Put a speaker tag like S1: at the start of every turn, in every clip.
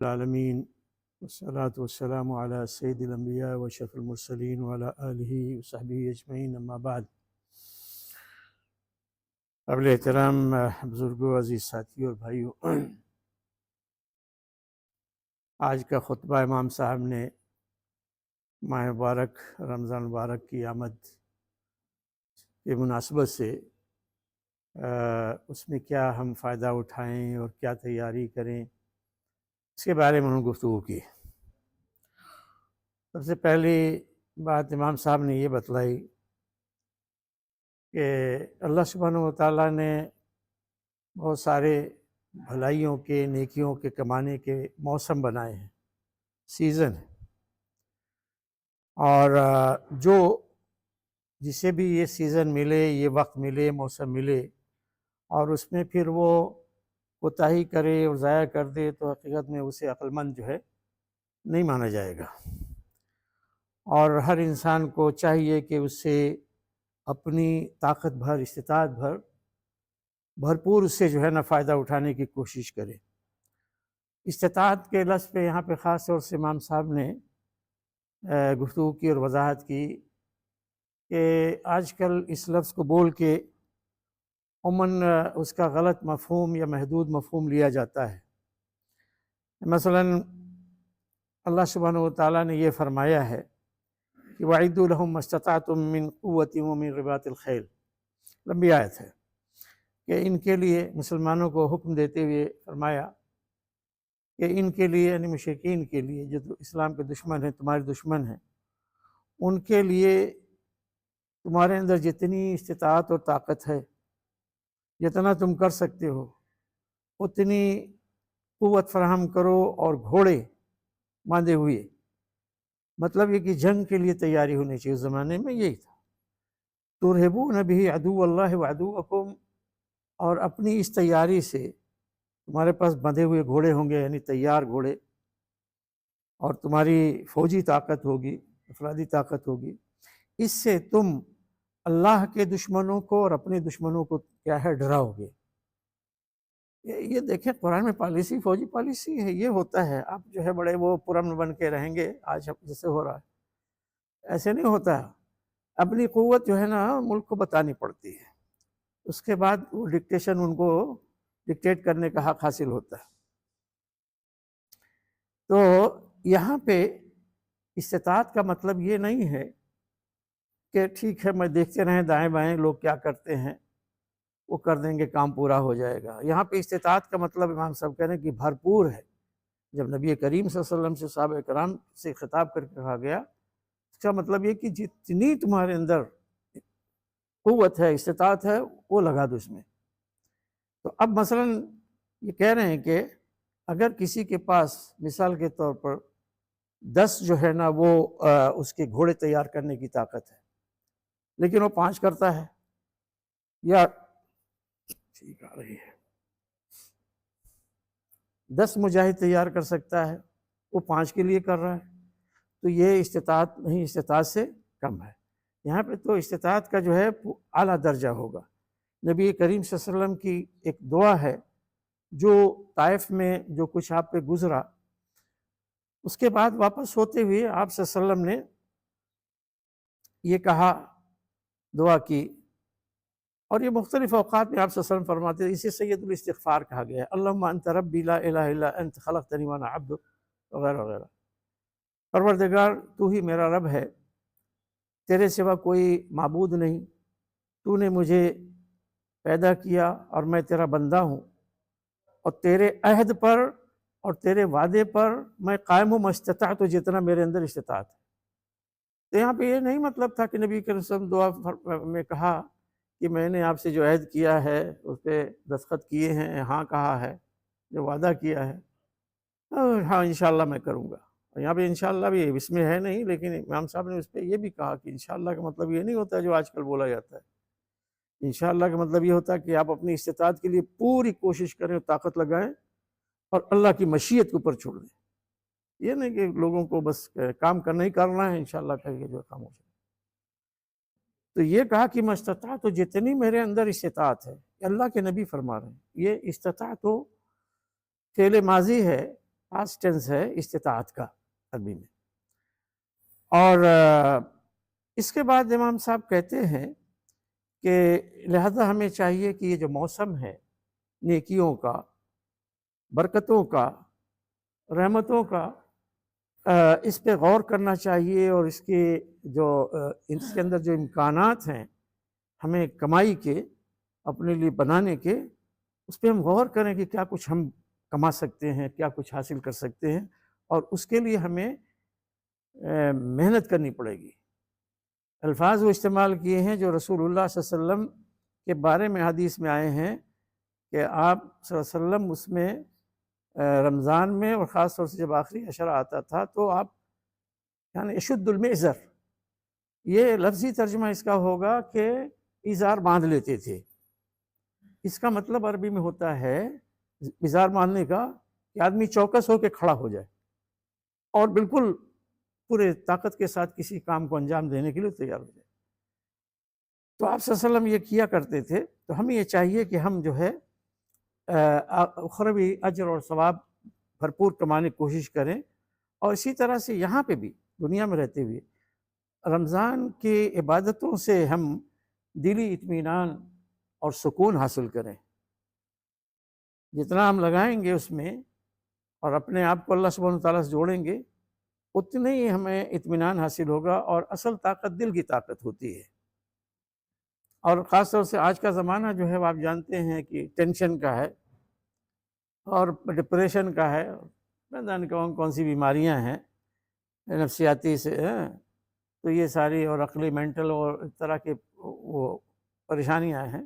S1: العالمین والصلاة والسلام علی سید الانبیاء و اشرف المرسلین وعلی آلہ وصحبہ اجمعین، اما بعد۔ قابل احترام بزرگوں، عزیز ساتھیوں اور بھائیوں، آج کا خطبہ امام صاحب نے ماہ مبارک رمضان مبارک کی آمد کی مناسبت سے اس میں کیا ہم فائدہ اٹھائیں اور کیا تیاری کریں، اس کے بارے میں انہوں نے گفتگو کی۔ سب سے پہلی بات امام صاحب نے یہ بتلائی کہ اللہ سبحانہ و تعالیٰ نے بہت سارے بھلائیوں کے، نیکیوں کے کمانے کے موسم بنائے ہیں، سیزن ہے، اور جو جسے بھی یہ سیزن ملے، یہ وقت ملے، موسم ملے، اور اس میں پھر وہ کوتاہی کرے اور ضائع کر دے تو حقیقت میں اسے عقل مند جو ہے نہیں مانا جائے گا۔ اور ہر انسان کو چاہیے کہ اس سے اپنی طاقت بھر، استطاعت بھر بھرپور اس سے جو ہے نا فائدہ اٹھانے کی کوشش کرے۔ استطاعت کے لفظ پہ یہاں پہ خاص طور سے امام صاحب نے گفتگو کی اور وضاحت کی کہ آج کل اس لفظ کو بول کے عموماً اس کا غلط مفہوم یا محدود مفہوم لیا جاتا ہے۔ مثلا اللہ سبحانہ و تعالیٰ نے یہ فرمایا ہے کہ وَأَعِدُّوا لَهُم مَّا اسْتَطَعْتُم مِّن قُوَّةٍ وَمِن رِّبَاطِ الْخَيْلِ، لمبی آیت ہے کہ ان کے لیے، مسلمانوں کو حکم دیتے ہوئے فرمایا کہ ان کے لیے، یعنی مشرکین کے لیے جو اسلام کے دشمن ہیں، تمہارے دشمن ہیں، ان کے لیے تمہارے اندر جتنی استطاعت اور طاقت ہے، جتنا تم کر سکتے ہو اتنی قوت فراہم کرو اور گھوڑے باندھے ہوئے، مطلب یہ کہ جنگ کے لیے تیاری ہونی چاہیے۔ اس زمانے میں یہی تھا، ترہبون بہ عدو اللہ وعدوکم، اور اپنی اس تیاری سے تمہارے پاس بندھے ہوئے گھوڑے ہوں گے، یعنی تیار گھوڑے، اور تمہاری فوجی طاقت ہوگی، افرادی طاقت ہوگی، اس سے تم اللہ کے دشمنوں کو اور اپنے دشمنوں کو کیا ہے، ڈراؤ گے۔ یہ دیکھیں قرآن میں پالیسی، فوجی پالیسی ہے، یہ ہوتا ہے۔ آپ جو ہے بڑے وہ پرامن بن کے رہیں گے، آج جیسے ہو رہا ہے، ایسے نہیں ہوتا۔ اپنی قوت جو ہے نا ملک کو بتانی پڑتی ہے، اس کے بعد وہ ڈکٹیشن ان کو ڈکٹیٹ کرنے کا حق حاصل ہوتا ہے۔ تو یہاں پہ استطاعت کا مطلب یہ نہیں ہے کہ ٹھیک ہے میں دیکھتے رہیں دائیں بائیں لوگ کیا کرتے ہیں، وہ کر دیں گے، کام پورا ہو جائے گا۔ یہاں پہ استطاعت کا مطلب امام صاحب کہہ رہے ہیں کہ بھرپور ہے۔ جب نبی کریم صلی اللہ علیہ وسلم سے صحابہ کرام سے خطاب کر کے کہا گیا، اس کا مطلب یہ کہ جتنی تمہارے اندر قوت ہے، استطاعت ہے، وہ لگا دو اس میں۔ تو اب مثلا یہ کہہ رہے ہیں کہ اگر کسی کے پاس مثال کے طور پر 10 جو ہے نا وہ اس کے گھوڑے تیار کرنے کی طاقت ہے، لیکن وہ 5 کرتا ہے، یا ٹھیک آ رہی ہے، 10 مجاہد تیار کر سکتا ہے، وہ 5 کے لیے کر رہا ہے، تو یہ استطاعت نہیں، استطاعت سے کم ہے۔ یہاں پہ تو استطاعت کا جو ہے اعلیٰ درجہ ہوگا۔ نبی کریم صلی اللہ علیہ وسلم کی ایک دعا ہے جو طائف میں جو کچھ آپ پہ گزرا، اس کے بعد واپس ہوتے ہوئے آپ صلی اللہ علیہ وسلم نے یہ کہا، دعا کی، اور یہ مختلف اوقات میں آپ صلی اللہ علیہ وسلم فرماتے ہیں، اسے سید الاستغفار کہا گیا ہے۔ اللہم انت ربی لا الہ الا انت خلقتنی وانا عبدک، وغیرہ وغیرہ۔ پروردگار تو ہی میرا رب ہے، تیرے سوا کوئی معبود نہیں، تو نے مجھے پیدا کیا اور میں تیرا بندہ ہوں، اور تیرے عہد پر اور تیرے وعدے پر میں قائم ہوں، مستطاعت، جتنا میرے اندر استطاعت ہے۔ تو یہاں پہ یہ نہیں مطلب تھا کہ نبی کریم صلی اللہ علیہ وسلم دعا میں کہا کہ میں نے آپ سے جو عہد کیا ہے اس پہ دستخط کیے ہیں، ہاں کہا ہے، جو وعدہ کیا ہے، ہاں انشاءاللہ میں کروں گا۔ یہاں پہ انشاءاللہ بھی اس میں ہے نہیں، لیکن امام صاحب نے اس پہ یہ بھی کہا کہ انشاءاللہ کا مطلب یہ نہیں ہوتا جو آج کل بولا جاتا ہے۔ انشاءاللہ کا مطلب یہ ہوتا ہے کہ آپ اپنی استطاعت کے لیے پوری کوشش کریں، طاقت لگائیں، اور اللہ کی مشیت کے اوپر چھوڑ دیں۔ یہ نہیں کہ لوگوں کو بس کام کرنا ہی کرنا ہے، انشاءاللہ کہیں گے جو کام ہو جائے۔ تو یہ کہا کہ میں استطاعت، تو جتنی میرے اندر استطاعت ہے، اللہ کے نبی فرما رہے ہیں، یہ استطاعت تو فعل ماضی ہے، پاسٹ ٹینس ہے استطاعت کا عربی میں. اور اس کے بعد امام صاحب کہتے ہیں کہ لہذا ہمیں چاہیے کہ یہ جو موسم ہے نیکیوں کا، برکتوں کا، رحمتوں کا، اس پہ غور کرنا چاہیے، اور اس کے اندر جو امکانات ہیں ہمیں کمائی کے، اپنے لیے بنانے کے، اس پہ ہم غور کریں کہ کیا کچھ ہم کما سکتے ہیں، کیا کچھ حاصل کر سکتے ہیں، اور اس کے لیے ہمیں محنت کرنی پڑے گی. الفاظ وہ استعمال کیے ہیں جو رسول اللہ صلی اللہ علیہ وسلم کے بارے میں حدیث میں آئے ہیں کہ آپ صلی اللہ علیہ وسلم اس میں رمضان میں، اور خاص طور سے جب آخری عشرہ آتا تھا، تو آپ یعنی اشد المئزر، یہ لفظی ترجمہ اس کا ہوگا کہ ایزار باندھ لیتے تھے. اس کا مطلب عربی میں ہوتا ہے ایزار باندھنے کا کہ آدمی چوکس ہو کے کھڑا ہو جائے اور بالکل پورے طاقت کے ساتھ کسی کام کو انجام دینے کے لیے تیار ہو جائے. تو آپ صلی اللہ علیہ وسلم یہ کیا کرتے تھے. تو ہمیں یہ چاہیے کہ ہم جو ہے اخروی اجر اور ثواب بھرپور کمانے کی کوشش کریں، اور اسی طرح سے یہاں پہ بھی دنیا میں رہتے ہوئے رمضان کی عبادتوں سے ہم دلی اطمینان اور سکون حاصل کریں. جتنا ہم لگائیں گے اس میں اور اپنے آپ کو اللہ سبحانہ وتعالیٰ سے جوڑیں گے، اتنے ہی ہمیں اطمینان حاصل ہوگا. اور اصل طاقت دل کی طاقت ہوتی ہے. اور خاص طور سے آج کا زمانہ جو ہے وہ آپ جانتے ہیں کہ ٹینشن کا ہے اور ڈپریشن کا ہے، نہ جانے کون سی بیماریاں ہیں نفسیاتی سے، تو یہ ساری، اور عقلی مینٹل اور اس طرح کے وہ پریشانیاں ہیں.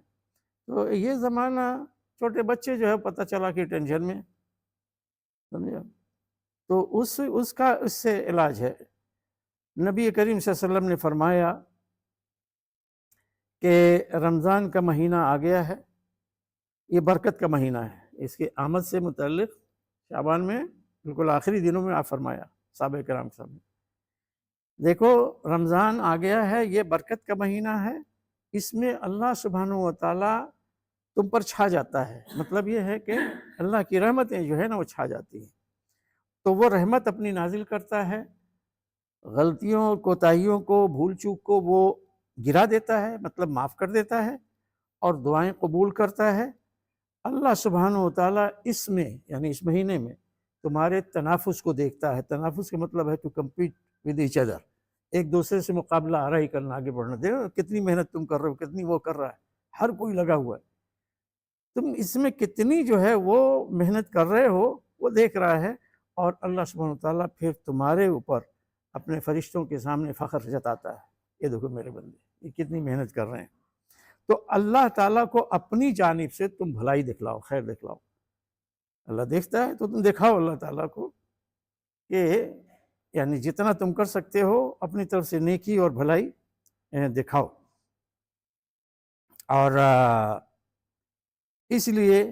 S1: تو یہ زمانہ چھوٹے بچے جو ہے پتہ چلا کہ ٹینشن میں، سمجھا، تو اس سے علاج ہے. نبی کریم صلی اللہ علیہ وسلم نے فرمایا کہ رمضان کا مہینہ آ گیا ہے، یہ برکت کا مہینہ ہے. اس کی آمد سے متعلق شعبان میں بالکل آخری دنوں میں آپ فرمایا صحابہ کرام کے سامنے، دیکھو رمضان آ گیا ہے، یہ برکت کا مہینہ ہے، اس میں اللہ سبحانہ و تعالیٰ تم پر چھا جاتا ہے. مطلب یہ ہے کہ اللہ کی رحمتیں جو ہے نا وہ چھا جاتی ہیں. تو وہ رحمت اپنی نازل کرتا ہے، غلطیوں، کوتاہیوں کو، بھول چوک کو وہ گرا دیتا ہے، مطلب معاف کر دیتا ہے، اور دعائیں قبول کرتا ہے. اللہ سبحانہ و تعالیٰ اس میں، یعنی اس مہینے میں تمہارے تنافس کو دیکھتا ہے. تنافس کا مطلب ہے to compete with each other, ایک دوسرے سے مقابلہ آرائی کرنا، آگے بڑھنا. دیکھو کتنی محنت تم کر رہے ہو، کتنی وہ کر رہا ہے، ہر کوئی لگا ہوا ہے، تم اس میں کتنی جو ہے وہ محنت کر رہے ہو وہ دیکھ رہا ہے. اور اللہ سبحانہ و تعالیٰ پھر تمہارے اوپر اپنے فرشتوں کے سامنے فخر جتاتا ہے، یہ دیکھو میرے بندے یہ کتنی محنت کر رہے ہیں. تو اللہ تعالیٰ کو اپنی جانب سے تم بھلائی دکھلاؤ، خیر دکھلاؤ. اللہ دیکھتا ہے تو تم دکھاؤ اللہ تعالیٰ کو کہ یعنی جتنا تم کر سکتے ہو اپنی طرف سے نیکی اور بھلائی دکھاؤ. اور اس لیے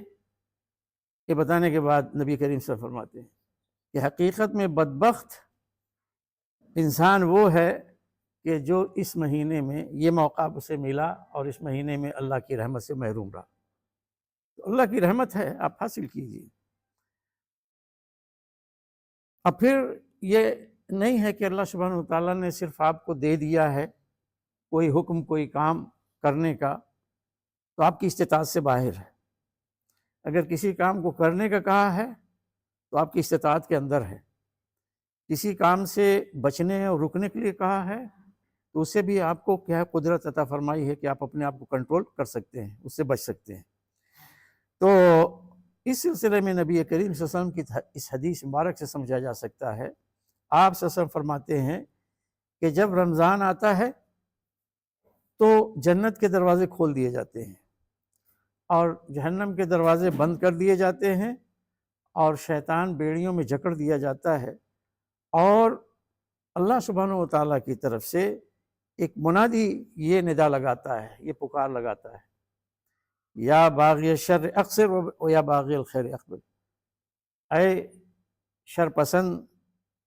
S1: یہ بتانے کے بعد نبی کریم صلی اللہ علیہ وسلم فرماتے ہیں کہ حقیقت میں بدبخت انسان وہ ہے کہ جو اس مہینے میں یہ موقع اسے ملا اور اس مہینے میں اللہ کی رحمت سے محروم رہا. تو اللہ کی رحمت ہے، آپ حاصل کیجیے. اب پھر یہ نہیں ہے کہ اللہ سبحانہ و تعالیٰ نے صرف آپ کو دے دیا ہے کوئی حکم، کوئی کام کرنے کا، تو آپ کی استطاعت سے باہر ہے. اگر کسی کام کو کرنے کا کہا ہے تو آپ کی استطاعت کے اندر ہے. کسی کام سے بچنے اور رکنے کے لیے کہا ہے تو اسے بھی آپ کو کیا قدرت عطا فرمائی ہے کہ آپ اپنے آپ کو کنٹرول کر سکتے ہیں، اس سے بچ سکتے ہیں. تو اس سلسلے میں نبی کریم صلی اللہ علیہ وسلم کی اس حدیث مبارک سے سمجھا جا سکتا ہے. آپ صلی اللہ علیہ وسلم فرماتے ہیں کہ جب رمضان آتا ہے تو جنت کے دروازے کھول دیے جاتے ہیں اور جہنم کے دروازے بند کر دیے جاتے ہیں، اور شیطان بیڑیوں میں جکڑ دیا جاتا ہے. اور اللہ سبحانہ و تعالیٰ کی طرف سے ایک منادی یہ ندا لگاتا ہے، یہ پکار لگاتا ہے، یا باغی الشر اقصر و یا باغی الخیر اقبل. اے شر پسند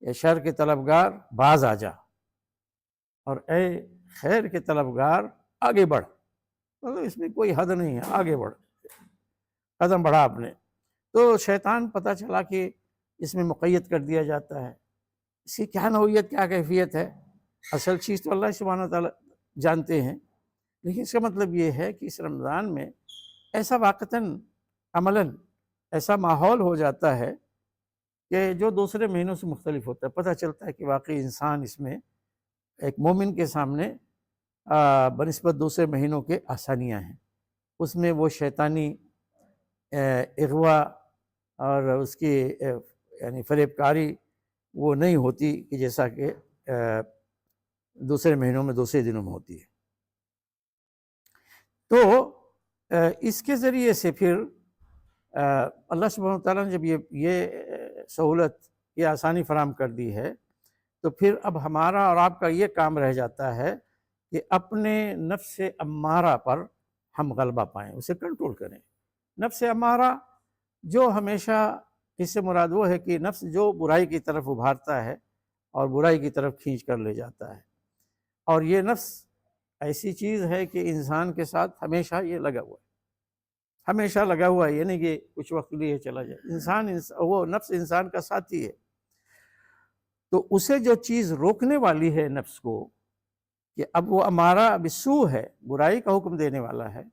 S1: یا شر کے طلبگار باز آ جا، اور اے خیر کے طلبگار آگے بڑھ. مطلب اس میں کوئی حد نہیں ہے، آگے بڑھ، قدم بڑھا آپ نے. تو شیطان پتہ چلا کہ اس میں مقید کر دیا جاتا ہے۔ اس کی کیا نوعیت، کیا کیفیت ہے، اصل چیز تو اللہ سبحانہ تعالیٰ جانتے ہیں، لیکن اس کا مطلب یہ ہے کہ اس رمضان میں ایسا واقعتاً عملاً ایسا ماحول ہو جاتا ہے کہ جو دوسرے مہینوں سے مختلف ہوتا ہے۔ پتہ چلتا ہے کہ واقعی انسان اس میں ایک مومن کے سامنے بنسبت دوسرے مہینوں کے آسانیاں ہیں۔ اس میں وہ شیطانی اغوا اور اس کی یعنی فریب کاری وہ نہیں ہوتی کہ جیسا کہ دوسرے مہینوں میں دوسرے دنوں میں ہوتی ہے۔ تو اس کے ذریعے سے پھر اللہ سبحانہ تعالیٰ نے جب یہ سہولت، یہ آسانی فراہم کر دی ہے، تو پھر اب ہمارا اور آپ کا یہ کام رہ جاتا ہے کہ اپنے نفس امارہ پر ہم غلبہ پائیں، اسے کنٹرول کریں۔ نفس امارہ جو ہمیشہ، اس سے مراد وہ ہے کہ نفس جو برائی کی طرف ابھارتا ہے اور برائی کی طرف کھینچ کر لے جاتا ہے، اور یہ نفس ایسی چیز ہے کہ انسان کے ساتھ ہمیشہ یہ لگا ہوا ہے، ہمیشہ لگا ہوا ہے، یہ نہیں کہ کچھ وقت لیے چلا جائے۔ وہ نفس انسان کا ساتھی ہے، تو اسے جو چیز روکنے والی ہے نفس کو، کہ اب وہ امارہ بالسوء ہے، برائی کا حکم دینے والا ہے،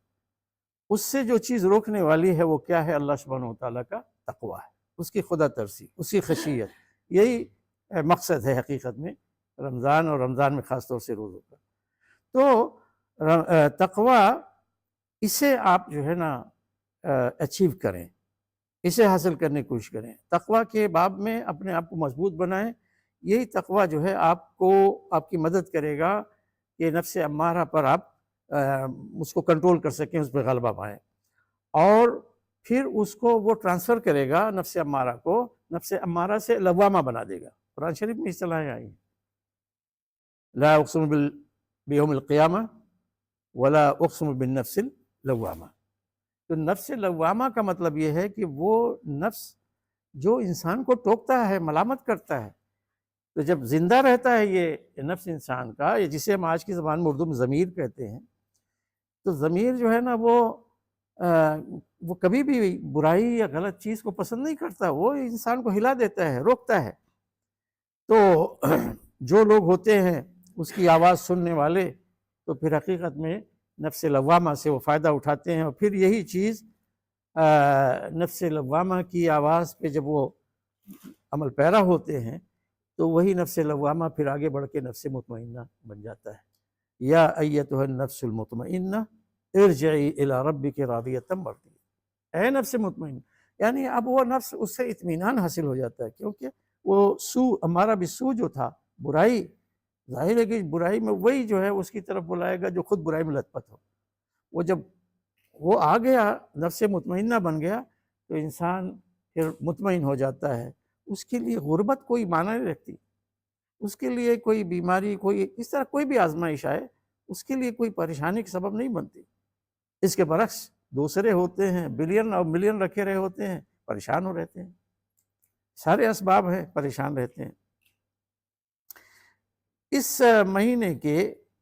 S1: اس سے جو چیز روکنے والی ہے وہ کیا ہے؟ اللہ سبحانہ وتعالیٰ کا تقویٰ ہے، اس کی خدا ترسی، اس کی خشیت۔ یہی مقصد ہے حقیقت میں رمضان، اور رمضان میں خاص طور سے روزوں کا۔ تو تقویٰ، اسے آپ جو ہے نا اچیو کریں، اسے حاصل کرنے کی کوشش کریں۔ تقویٰ کے باب میں اپنے آپ کو مضبوط بنائیں۔ یہی تقویٰ جو ہے آپ کو، آپ کی مدد کرے گا کہ نفس امارہ پر آپ اس کو کنٹرول کر سکیں، اس پہ غلبہ پائیں، اور پھر اس کو وہ ٹرانسفر کرے گا، نفس امارہ کو نفس امارہ سے لوامہ بنا دے گا۔ قرآن شریف میں اصطلاحیں آئی ہیں، لا اقسم بیوم القیامہ ولا اقسم بالنفس اللوامہ۔ تو نفس لوامہ کا مطلب یہ ہے کہ وہ نفس جو انسان کو ٹوکتا ہے، ملامت کرتا ہے، تو جب زندہ رہتا ہے یہ نفس انسان کا، یہ جسے ہم آج کی زبان میں اردو میں ضمیر کہتے ہیں، تو ضمیر جو ہے نا وہ کبھی بھی برائی یا غلط چیز کو پسند نہیں کرتا، وہ انسان کو ہلا دیتا ہے، روکتا ہے۔ تو جو لوگ ہوتے ہیں اس کی آواز سننے والے، تو پھر حقیقت میں نفس لوامہ سے وہ فائدہ اٹھاتے ہیں، اور پھر یہی چیز نفس لوامہ کی آواز پہ جب وہ عمل پیرا ہوتے ہیں، تو وہی نفس لوامہ پھر آگے بڑھ کے نفس مطمئنہ بن جاتا ہے۔ یا ایتھا النفس المطمئنہ ارجعی الی ربک راضیۃ مرضیہ، اے نفس مطمئنہ، یعنی اب وہ نفس، اس سے اطمینان حاصل ہو جاتا ہے، کیونکہ وہ ہمارا بالسوء جو تھا، برائی، ظاہر ہے کہ برائی میں وہی جو ہے اس کی طرف بلائے گا جو خود برائی میں لت پت ہو۔ وہ جب وہ آ گیا، نفس مطمئنہ بن گیا، تو انسان پھر مطمئن ہو جاتا ہے۔ اس کے لیے غربت کوئی معنی نہیں رکھتی، اس کے لیے کوئی بیماری، کوئی اس طرح کوئی بھی آزمائش آئے، اس کے لیے کوئی پریشانی کا سبب نہیں بنتی۔ اس کے برعکس دوسرے ہوتے ہیں، بلین اور ملین رکھے رہے ہوتے ہیں، پریشان ہو رہتے ہیں، سارے اسباب ہیں، پریشان رہتے ہیں۔ اس مہینے کے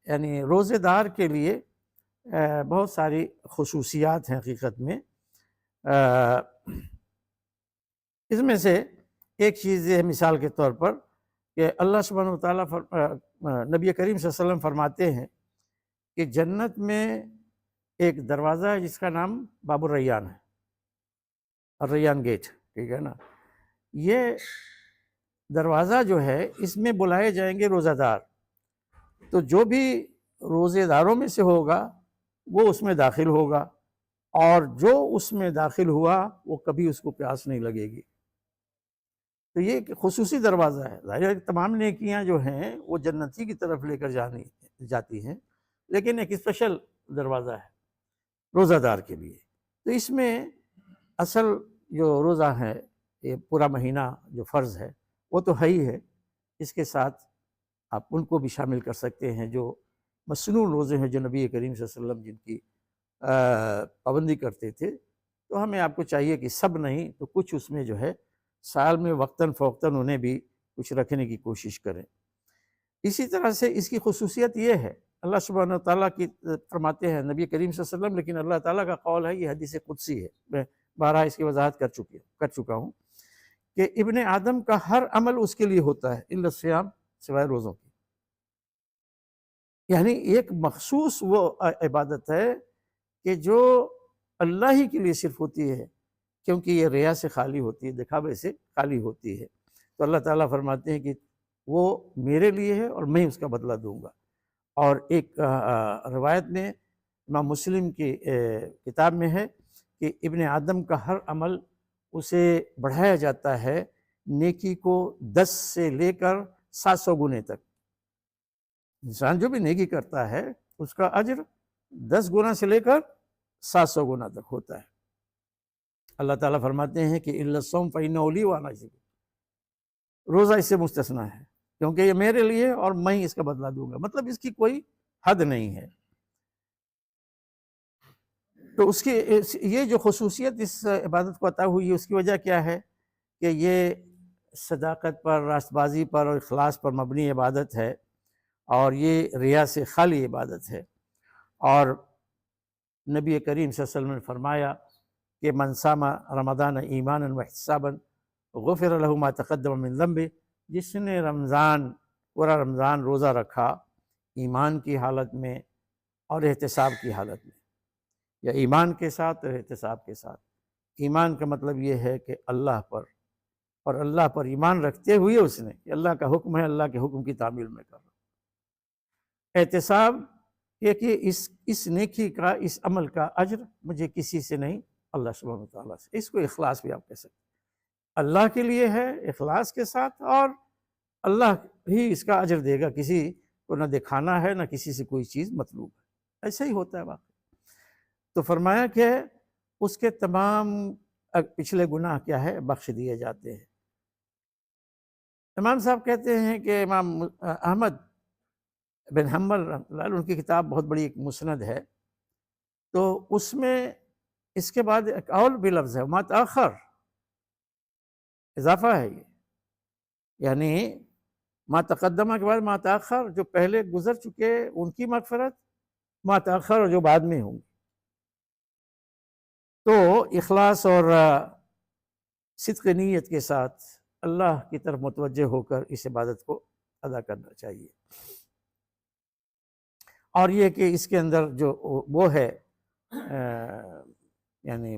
S1: یعنی روزے دار کے لیے بہت ساری خصوصیات ہیں حقیقت میں۔ اس میں سے ایک چیز یہ ہے، مثال کے طور پر، کہ اللہ سبحانہ وتعالیٰ نبی کریم صلی اللہ علیہ وسلم فرماتے ہیں کہ جنت میں ایک دروازہ ہے جس کا نام باب الریان ہے، الریان گیٹ، ٹھیک ہے نا۔ یہ دروازہ جو ہے، اس میں بلائے جائیں گے روزہ دار، تو جو بھی روزے داروں میں سے ہوگا وہ اس میں داخل ہوگا، اور جو اس میں داخل ہوا وہ کبھی اس کو پیاس نہیں لگے گی۔ تو یہ ایک خصوصی دروازہ ہے۔ ظاہر ہے تمام نیکیاں جو ہیں وہ جنتی کی طرف لے کر جاتی ہیں، لیکن ایک اسپیشل دروازہ ہے روزہ دار کے لیے۔ تو اس میں اصل جو روزہ ہے، یہ پورا مہینہ جو فرض ہے وہ تو ہے ہی ہے، اس کے ساتھ آپ ان کو بھی شامل کر سکتے ہیں جو مسنون روزے ہیں، جو نبی کریم صلی اللہ علیہ وسلم جن کی پابندی کرتے تھے۔ تو ہمیں آپ کو چاہیے کہ سب نہیں تو کچھ اس میں جو ہے سال میں وقتاً فوقتاً انہیں بھی کچھ رکھنے کی کوشش کریں۔ اسی طرح سے اس کی خصوصیت یہ ہے، اللہ سبحانہ وتعالیٰ کی فرماتے ہیں نبی کریم صلی اللہ علیہ وسلم، لیکن اللہ تعالیٰ کا قول ہے، یہ حدیث قدسی ہے، میں بارہا اس کی وضاحت کر چکا ہوں کہ ابن آدم کا ہر عمل اس کے لیے ہوتا ہے الا الصیام، سوائے روزوں کی. یعنی ایک مخصوص وہ عبادت ہے کہ جو اللہ ہی کے لیے صرف ہوتی ہے، کیونکہ یہ ریا سے خالی ہوتی ہے، دکھاوے سے خالی ہوتی ہے. تو اللہ تعالیٰ فرماتے ہیں کہ وہ میرے لیے ہے اور میں اس کا بدلہ دوں گا. اور ایک روایت میں امام مسلم کی کتاب میں ہے کہ ابن آدم کا ہر عمل اسے بڑھایا جاتا ہے نیکی کو 10 سے لے کر 700 گنے تک. انسان جو بھی نیکی کرتا ہے اس کا اجر 10 گنا سے لے کر 700 گنا تک ہوتا ہے. اللہ تعالیٰ فرماتے ہیں کہ الا الصوم فإنه لي وأنا أجزي، روزہ اس سے مستثنا ہے کیونکہ یہ میرے لیے اور میں اس کا بدلہ دوں گا. مطلب اس کی کوئی حد نہیں ہے. تو اس کی یہ جو خصوصیت اس عبادت کو عطا ہوئی ہے اس کی وجہ کیا ہے کہ یہ صداقت پر، راست بازی پر اور اخلاص پر مبنی عبادت ہے، اور یہ ریا سے خالی عبادت ہے. اور نبی کریم صلی اللہ علیہ وسلم نے فرمایا کہ من صام رمضان ایمانا واحتسابا غفر له ما تقدم من ذنبه، جس نے پورا رمضان روزہ رکھا ایمان کی حالت میں اور احتساب کی حالت میں، یا ایمان کے ساتھ اور احتساب کے ساتھ. ایمان کا مطلب یہ ہے کہ اللہ پر، اور اللہ پر ایمان رکھتے ہوئے اس نے کہ اللہ کا حکم ہے، اللہ کے حکم کی تعمیل میں کر رہا ہوں. احتساب یہ کہ اس نیکی کا، اس عمل کا اجر مجھے کسی سے نہیں، اللہ سبحانہ وتعالیٰ سے. اس کو اخلاص بھی آپ کہہ سکتے ہیں. اللہ کے لیے ہے اخلاص کے ساتھ، اور اللہ ہی اس کا اجر دے گا، کسی کو نہ دکھانا ہے نہ کسی سے کوئی چیز مطلوب ہے. ایسا ہی ہوتا ہے واقعی. تو فرمایا کہ اس کے تمام پچھلے گناہ کیا ہے، بخش دیے جاتے ہیں. امام صاحب کہتے ہیں کہ امام احمد بن حنبل رحمۃ اللہ علیہ، ان کی کتاب بہت بڑی ایک مسند ہے، تو اس میں اس کے بعد ایک اور بھی لفظ ہے ما تاخر، اضافہ ہے یہ. یعنی ما تقدمہ کے بعد ما تاخر، جو پہلے گزر چکے ان کی مغفرت، ما تاخر جو بعد میں ہوں گی. تو اخلاص اور صدق نیت کے ساتھ اللہ کی طرف متوجہ ہو کر اس عبادت کو ادا کرنا چاہیے. اور یہ کہ اس کے اندر جو وہ ہے یعنی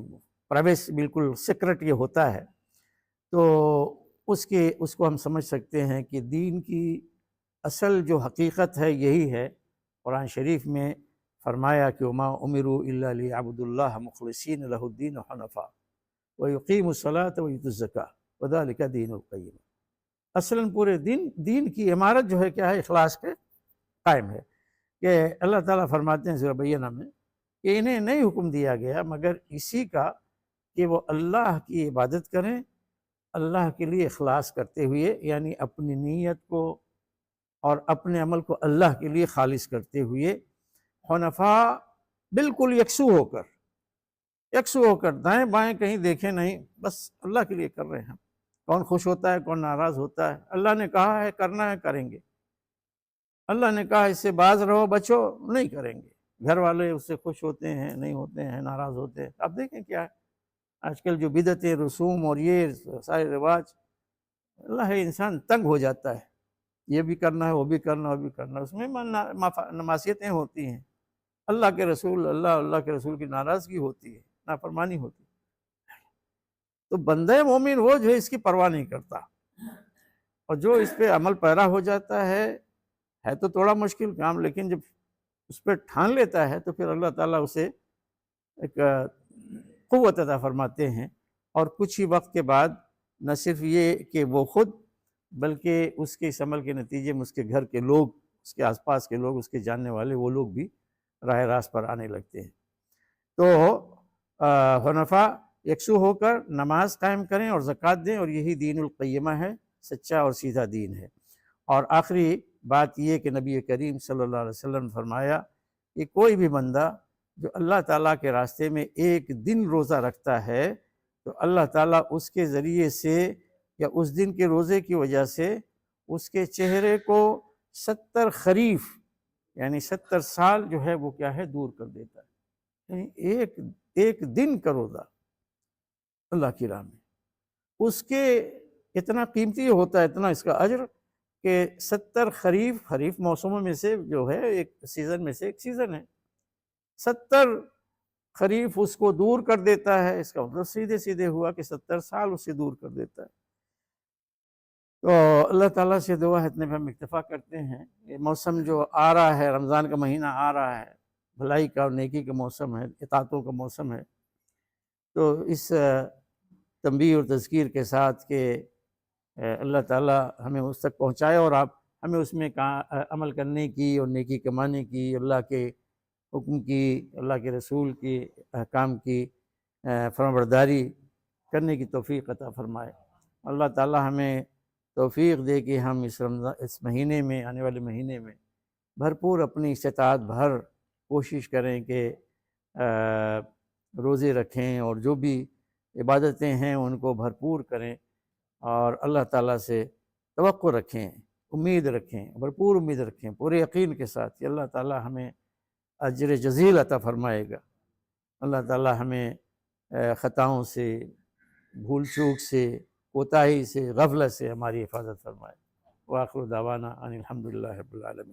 S1: پرائیویس، بالکل سیکرٹ یہ ہوتا ہے، تو اس کو ہم سمجھ سکتے ہیں کہ دین کی اصل جو حقیقت ہے یہی ہے. قرآن شریف میں فرمایا کہ وما امروا الا لیعبدوا اللہ مخلصین لہ الدین حنفاء ویقیموا الصلاۃ ویؤتوا الزکاۃ وذلک دین القیم. اصلاً پورے دین کی عمارت جو ہے کیا ہے، اخلاص پہ قائم ہے. کہ اللہ تعالیٰ فرماتے ہیں سورہ بینہ میں کہ انہیں نہیں حکم دیا گیا مگر اسی کا کہ وہ اللہ کی عبادت کریں، اللہ کے لیے اخلاص کرتے ہوئے، یعنی اپنی نیت کو اور اپنے عمل کو اللہ کے لیے خالص کرتے ہوئے، حنفاء بالکل یکسو ہو کر دائیں بائیں کہیں دیکھیں نہیں، بس اللہ کے لیے کر رہے ہیں. کون خوش ہوتا ہے، کون ناراض ہوتا ہے، اللہ نے کہا ہے کرنا ہے کریں گے، اللہ نے کہا اس سے باز رہو بچو نہیں کریں گے. گھر والے اس سے خوش ہوتے ہیں، نہیں ہوتے ہیں، ناراض ہوتے ہیں. اب دیکھیں کیا ہے آج کل جو بدعتیں، رسوم اور یہ سارے رواج، اللہ ہے انسان تنگ ہو جاتا ہے. یہ بھی کرنا ہے، وہ بھی کرنا ہے، وہ بھی کرنا ہے. اس میں معصیتیں ہوتی ہیں، اللہ کے رسول کی ناراضگی ہوتی ہے، نافرمانی ہوتی ہے. تو بندہ مومن وہ جو ہے اس کی پرواہ نہیں کرتا، اور جو اس پہ عمل پیرا ہو جاتا ہے تو تھوڑا مشکل کام، لیکن جب اس پہ ٹھان لیتا ہے تو پھر اللہ تعالیٰ اسے ایک قوت عطا فرماتے ہیں. اور کچھ ہی وقت کے بعد نہ صرف یہ کہ وہ خود، بلکہ اس کے اس عمل کے نتیجے میں اس کے گھر کے لوگ، اس کے آس پاس کے لوگ، اس کے جاننے والے وہ لوگ بھی راہ راست پر آنے لگتے ہیں. تو حنفاء یکسو ہو کر نماز قائم کریں اور زکوٰۃ دیں، اور یہی دین القیمہ ہے، سچا اور سیدھا دین ہے. اور آخری بات یہ کہ نبی کریم صلی اللہ علیہ وسلم نے فرمایا کہ کوئی بھی بندہ جو اللہ تعالیٰ کے راستے میں ایک دن روزہ رکھتا ہے تو اللہ تعالیٰ اس کے ذریعے سے یا اس دن کے روزے کی وجہ سے اس کے چہرے کو 70 خریف یعنی 70 سال جو ہے وہ کیا ہے دور کر دیتا ہے. یعنی ایک دن کا روزہ اللہ کی راہ میں، اس کے اتنا قیمتی ہوتا ہے، اتنا اس کا اجر کہ 70 خریف موسموں میں سے جو ہے ایک سیزن میں سے ایک سیزن ہے، 70 خریف اس کو دور کر دیتا ہے، اس کا مطلب سیدھے سیدھے ہوا کہ 70 سال اسے دور کر دیتا ہے۔ تو اللہ تعالیٰ سے دعا ہے، اتنے پہ ہم اکتفا کرتے ہیں۔ یہ موسم جو آ رہا ہے، رمضان کا مہینہ آ رہا ہے، بھلائی کا اور نیکی کا موسم ہے، اطاعتوں کا موسم ہے، تو اس تنبیہ اور تذکیر کے ساتھ کہ اللہ تعالیٰ ہمیں اس تک پہنچائے اور آپ ہمیں اس میں عمل کرنے کی اور نیکی کمانے کی، اللہ کے حکم کی، اللہ کے رسول کی احکام کی فرمانبرداری کرنے کی توفیق عطا فرمائے۔ اللہ تعالیٰ ہمیں توفیق دے کہ ہم اس مہینے میں، آنے والے مہینے میں بھرپور اپنی استطاعت بھر کوشش کریں کہ روزے رکھیں اور جو بھی عبادتیں ہیں ان کو بھرپور کریں، اور اللہ تعالیٰ سے توقع رکھیں، امید رکھیں، بھرپور امید رکھیں، پورے یقین کے ساتھ کہ اللہ تعالیٰ ہمیں اجر جزیل عطا فرمائے گا۔ اللہ تعالیٰ ہمیں خطاؤں سے، بھول چوک سے، کوتاہی سے، غفلت سے ہماری حفاظت فرمائے۔ وآخر دعوانا ان الحمد للہ رب العالمین۔